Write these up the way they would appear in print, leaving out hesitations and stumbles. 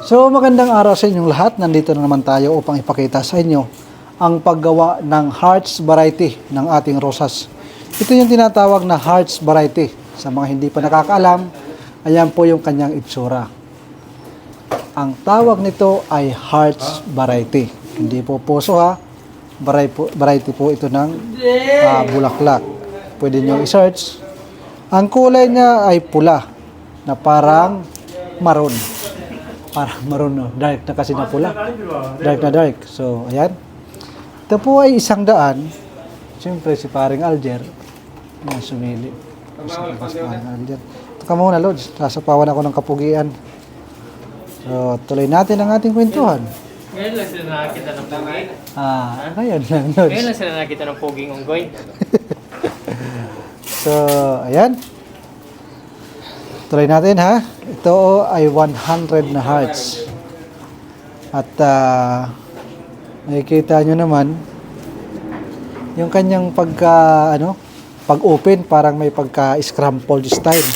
So magandang araw sa inyong lahat. Nandito na naman tayo upang ipakita sa inyo ang paggawa ng hearts variety ng ating rosas. Ito yung tinatawag na hearts variety. Sa mga hindi pa nakakaalam, ayan po yung kanyang itsura. Ang tawag nito ay hearts variety. Hindi po puso ha. Variety po ito ng bulaklak. Pwede nyo i-search. Ang kulay niya ay pula na parang maroon. Parang maroon, no? Dark na kasi na pula. Dark na dark. So, ayan. Ito po ay 100. Siyempre, si paring Alger. Ayan, sumili. Paring Alger. Ito ka muna, Lods. Sasapawan ako ng kapugian. So, tuloy natin ang ating kwentuhan. Ngayon lang sila nakakita ng puging. Ngayon lang, Lods. Ngayon lang sila nakakita ng puging unggoy. So, ayan. Tuloy natin ha. Ito ay 100 na hearts. At nakikita nyo naman yung kanyang pag-open parang may pagka-scrambled style.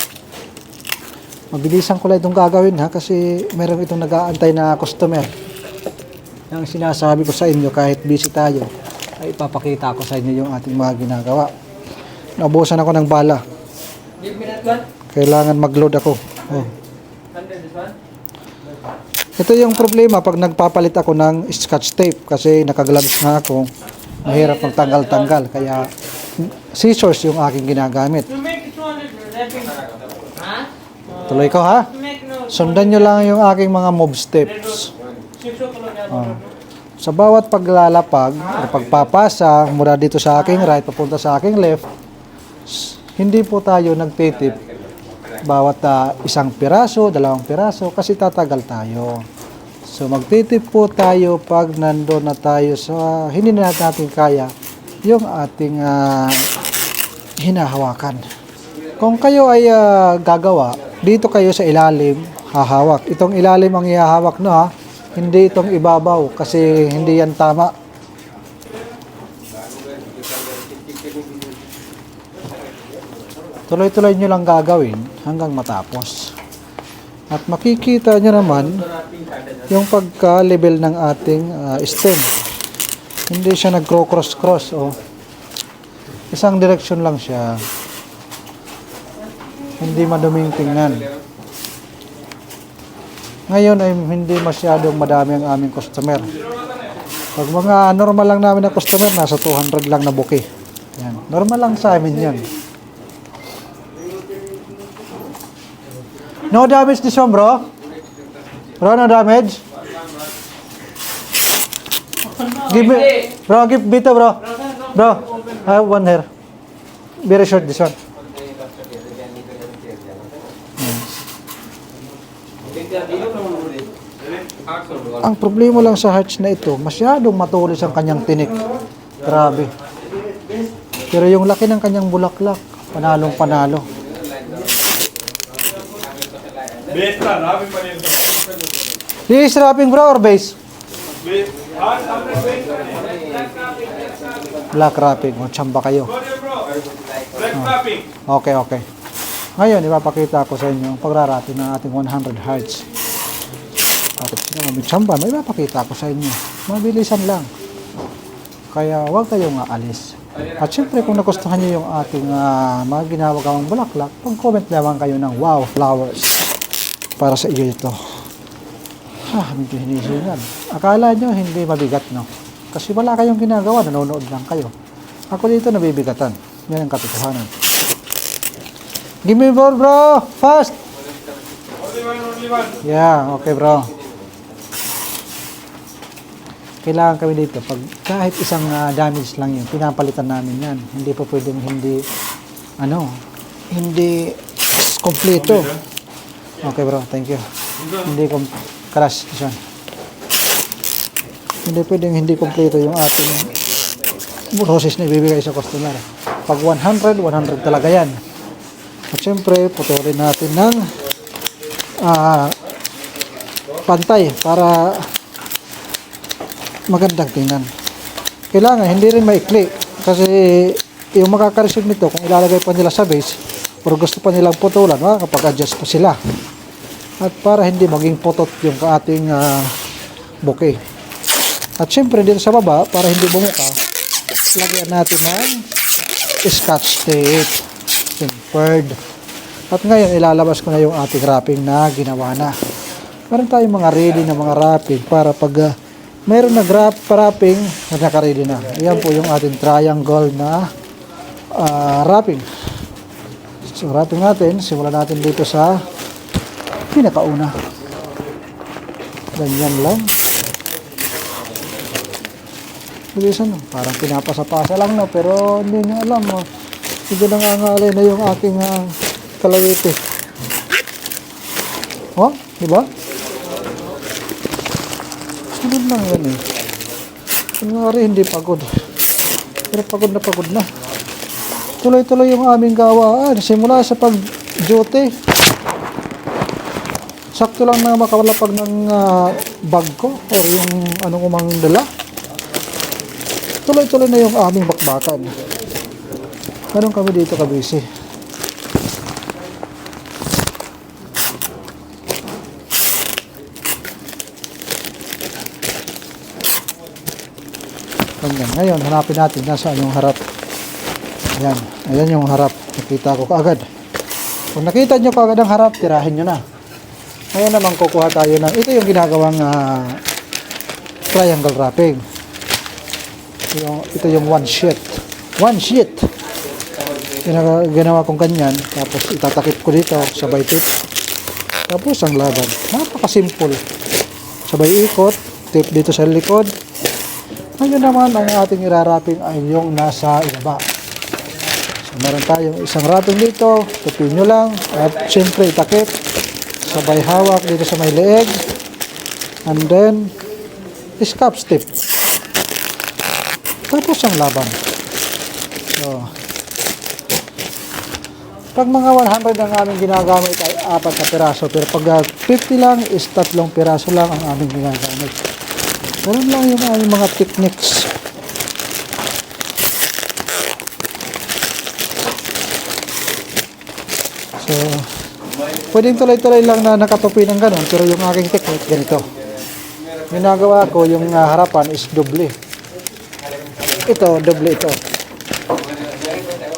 Mabilisan ko lang itong gagawin ha kasi meron itong nag-aantay na customer. Yung sinasabi ko sa inyo kahit busy tayo ay ipapakita ko sa inyo yung ating mga ginagawa. Naubusan ako ng bala. Kailangan mag-load ako. Oh. Ito yung problema pag nagpapalit ako ng scotch tape kasi nakagloves na ako. Mahirap magtanggal-tanggal kaya scissors yung aking ginagamit. Tuloy ko ha. Sundan nyo lang yung aking mga move steps. Oh. Sa bawat paglalapag o pagpapasa mula dito sa aking right papunta sa aking left, hindi po tayo nagtitip bawat isang piraso, dalawang piraso kasi tatagal tayo. So magtitip po tayo pag nandoon na tayo sa hindi na natin kaya yung ating hinahawakan. Kung kayo ay gagawa, dito kayo sa ilalim hahawak. Itong ilalim ang ihahawak no ha, hindi itong ibabaw kasi hindi yan tama. Tuloy-tuloy nyo lang gagawin hanggang matapos. At makikita nyo naman yung pagka-level ng ating stem. Hindi siya nag-cross-cross. Oh. Isang direksyon lang siya. Hindi maduming tingnan. Ngayon ay hindi masyadong madami ang aming customer. Pag mga normal lang namin na customer, nasa 200 lang na bouquet. Yan. Normal lang sa amin yan. No damage this one, bro? Bro, no damage? Give me, bro, give Bito, bro. Bro, I have one here. Very short, this one. Ang problema lang sa hearts na ito, masyadong matulis ang kanyang tinik. Grabe. Pero yung laki ng kanyang bulaklak, panalong panalo. Base na, wrapping pa rin. This wrapping bro or base? Base. Black wrapping. O, tsamba kayo. Black wrapping. Okay, okay. Ngayon, ipapakita ko sa inyo ang pagrarating ng ating 100 hearts. Bakit sila may tsamba? May ipapakita ko sa inyo. Mabilisan lang. Kaya huwag kayong aalis. At syempre, kung nagustuhan nyo yung ating mga ginawagawang bulaklak, pag-comment naman kayo ng wow, flowers. Para sa iyo ito. Medyo hinihingan. Akala nyo hindi mabigat, no? Kasi wala kayong ginagawa, nanonood lang kayo. Ako dito nabibigatan. Yan ang katotohanan. Give me more, bro! Fast! Only one. Yeah, okay, bro. Kailangan kami dito. Pag kahit isang damage lang yun, pinapalitan namin yan. Hindi pa pwedeng hindi kompleto. Okay bro, thank you. Hindi ko crash this one. Hindi pwedeng hindi kompleto yung ating roses na ibibigay sa customer. Pag 100, 100 talaga yan. At syempre, putulin natin ng pantay para magandang tingnan. Kailangan, hindi rin maikli. Kasi yung makaka-receive nito, kung ilalagay pa nila sa base, o gusto pa nilang putulan, kapag adjust pa sila. at para hindi maging putot yung ating bouquet. At syempre dito sa baba, para hindi bumuka, lagyan natin ng scotch tape, tempered. At ngayon ilalabas ko na yung ating wrapping na ginawa na. Meron tayong mga ready na mga wrapping para pag mayroon na wrapping, naka-ready na. Ayan po yung ating triangle na wrapping. So wrapping natin, simulan natin dito sa pinakauna. Ganyan lang. Bilisan, parang pinapasa-pasa lang na, pero hindi nyo alam. Hindi nangangalay na yung aking kalawiti. Oh, diba? Ganun lang yan eh. Kunwari hindi pagod. Pero pagod na. Tuloy-tuloy yung aming gawaan. Simula sa pag-duty. Sakto lang na makalapag ng bag ko or yung anong umang dala. Tuloy-tuloy na yung aming bakbakan. Ganun kami dito kabisi. Ngayon, hanapin natin nasaan yung harap. Ayan. Ayan yung harap. Nakita ko kaagad. Kung nakita nyo kaagad ang harap, tirahin nyo na. Ngayon naman kukuha tayo ng, ito yung ginagawang triangle wrapping. Ito yung one sheet. One sheet. Ginawa kong ganyan. Tapos itatakip ko dito. Sabay tip. Tapos ang laban. Napaka-simple. Sabay ikot. Tip dito sa likod. Ngayon naman, ang ating irarapping ay yung nasa ibaba. So, meron tayong isang wrapping dito. Tipin nyo lang. At syempre, itakip. Sabay hawak dito sa may leeg. And then, scotch tape. Tapos ang laban. So, pag mga 100 ang aming ginagamit ay 4 na piraso. Pero pag 50 lang is 3 piraso lang ang aming ginagamit. Ganun lang yung aming mga techniques. So, pwedeng tuloy-tuloy lang na nakatupi ng ganun. Pero yung aking technique, ganito. Ginagawa ko, yung harapan is doble. Ito, doble ito.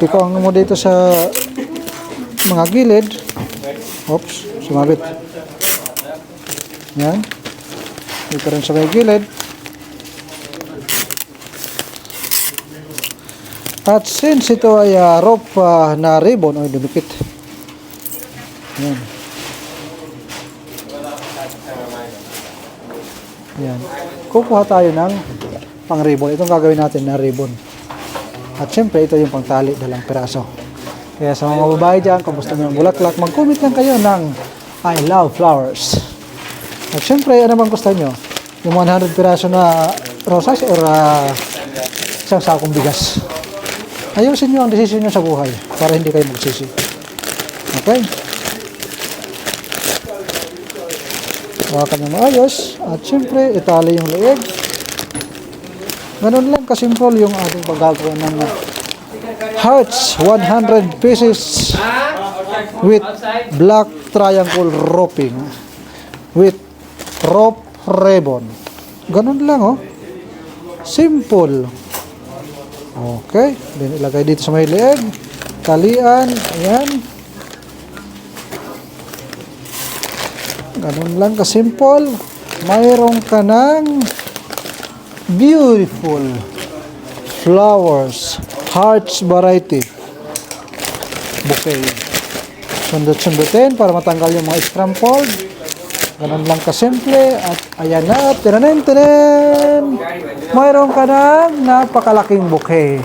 Pikong mo dito sa mga gilid. Oops, sumabit. Yan. Dito rin sa may gilid. At since ito ay rope na ribbon o dumikit. Yan. Yan. Kukuha tayo ng pang ribbon. Itong gagawin natin na ribbon. At syempre, ito yung pangtali, dalang piraso. Kaya sa mga babae dyan, kung gusto nyo ng bulaklak, mag-comment lang kayo ng I love flowers. At syempre, ano bang gusto nyo? Yung 100 piraso na rosas or isang sakong bigas? Ayusin nyo ang desisyon nyo sa buhay para hindi kayo magsisi. Okay? Hawakan nyo maayos. At syempre, itali yung leeg. Ganun lang kasimple yung ating paggagawa ng hearts 100 pieces with black triangle roping with rope ribbon. Ganun lang oh. Simple. Okay. Then ilagay dito sa may leeg. Talian. Ayan. Ganun lang kasimple. Mayroon ka ng beautiful flowers, hearts variety bouquet. Sundot-sundutin para matanggal yung mga scrambled. Ganun lang kasimple. At ayan na, tinanen. Mayroon ka ng napakalaking bouquet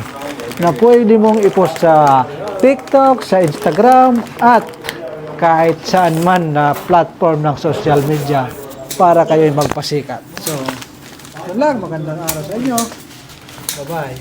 na pwede mong ipost sa TikTok, sa Instagram, at kahit saan man na platform ng social media para kayo'y magpasikat. So, yun lang. Magandang araw sa inyo. Bye-bye.